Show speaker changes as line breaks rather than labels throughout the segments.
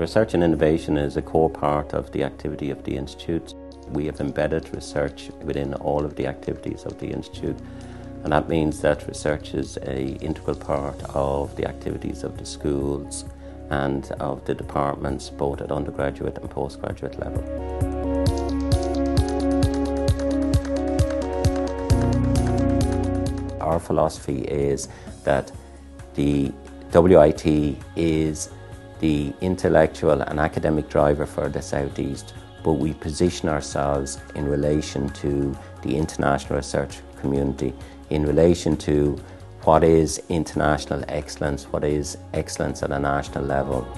Research and innovation is a core part of the activity of the Institute. We have embedded research within all of the activities of the Institute, and that means that research is an integral part of the activities of the schools and of the departments, both at undergraduate and postgraduate level. Our philosophy is that the WIT is the intellectual and academic driver for the South East, but we position ourselves in relation to the international research community, in relation to what is international excellence, what is excellence at a national level.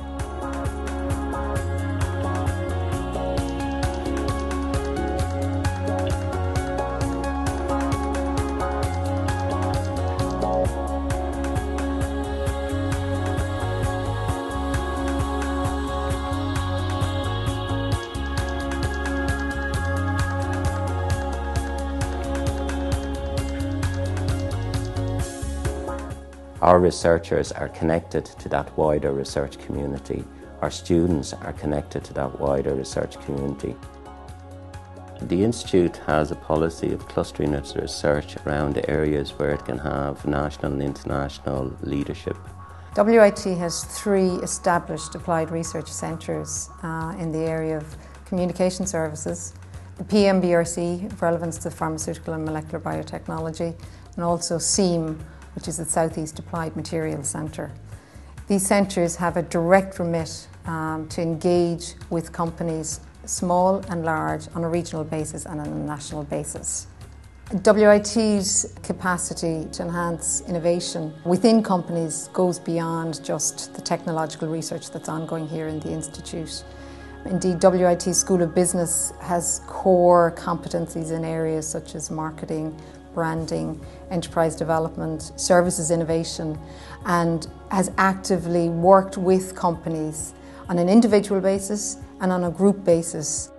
Our researchers are connected to that wider research community. Our students are connected to that wider research community. The Institute has a policy of clustering its research around areas where it can have national and international leadership.
WIT has 3 established applied research centres in the area of communication services, the PMBRC, relevance to pharmaceutical and molecular biotechnology, and also SEAM, which is the South East Applied Materials Centre. These centres have a direct remit to engage with companies, small and large, on a regional basis and on a national basis. WIT's capacity to enhance innovation within companies goes beyond just the technological research that's ongoing here in the Institute. Indeed, WIT School of Business has core competencies in areas such as marketing, branding, enterprise development, services innovation, and has actively worked with companies on an individual basis and on a group basis.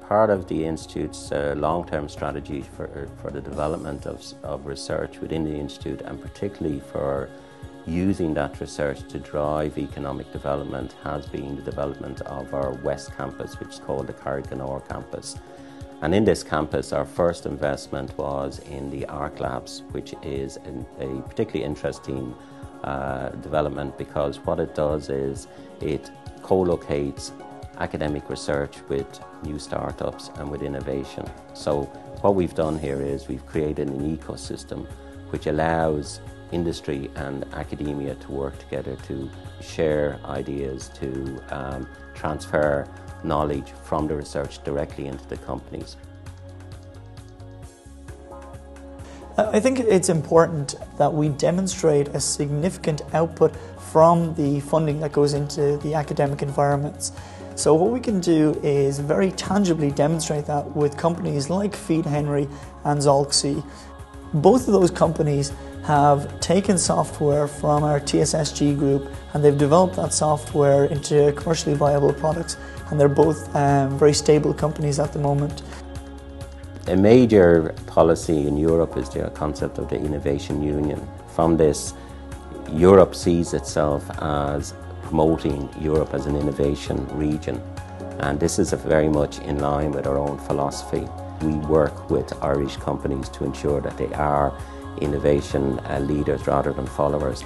Part of the Institute's long-term strategy for the development of research within the Institute, and particularly for using that research to drive economic development, has been the development of our West Campus, which is called the Carriganore Campus. And in this campus, our first investment was in the ARC Labs, which is a particularly interesting development, because what it does is it co-locates academic research with new startups and with innovation. So what we've done here is we've created an ecosystem which allows industry and academia to work together to share ideas, to transfer knowledge from the research directly into the companies.
I think it's important that we demonstrate a significant output from the funding that goes into the academic environments. So what we can do is very tangibly demonstrate that with companies like Feed Henry and Zolxi. Both of those companies have taken software from our TSSG group, and they've developed that software into commercially viable products, and they're both very stable companies at the moment.
A major policy in Europe is the concept of the Innovation Union. From this, Europe sees itself as promoting Europe as an innovation region, and this is very much in line with our own philosophy. We work with Irish companies to ensure that they are innovation leaders rather than followers.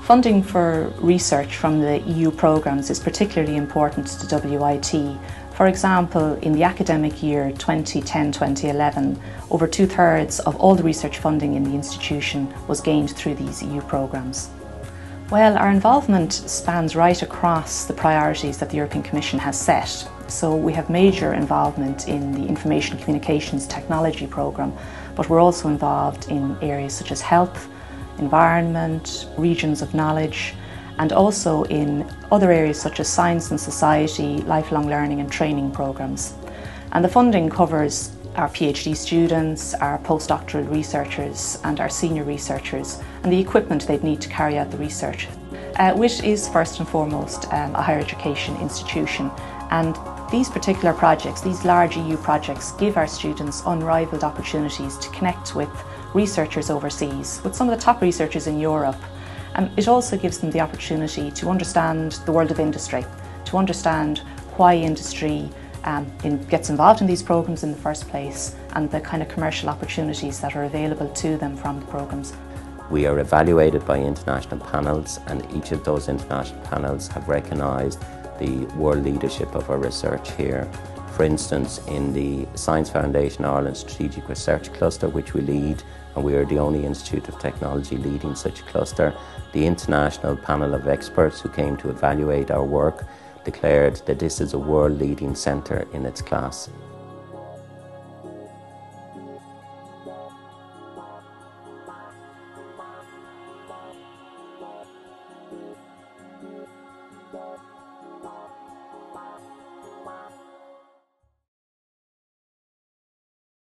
Funding for research from the EU programmes is particularly important to WIT. For example, in the academic year 2010-2011, over 2/3 of all the research funding in the institution was gained through these EU programmes. Well, our involvement spans right across the priorities that the European Commission has set. So we have major involvement in the Information Communications Technology programme, but we're also involved in areas such as health, environment, regions of knowledge, and also in other areas such as science and society, lifelong learning and training programmes. And the funding covers our PhD students, our postdoctoral researchers and our senior researchers, and the equipment they'd need to carry out the research. WIT is first and foremost a higher education institution, and these particular projects, these large EU projects, give our students unrivaled opportunities to connect with researchers overseas, with some of the top researchers in Europe. It also gives them the opportunity to understand the world of industry, to understand why industry gets involved in these programs in the first place and the kind of commercial opportunities that are available to them from the programs.
We are evaluated by international panels, and each of those international panels have recognised the world leadership of our research here. For instance, in the Science Foundation Ireland Strategic Research Cluster, which we lead, and we are the only institute of technology leading such a cluster, the international panel of experts who came to evaluate our work declared that this is a world-leading centre in its class.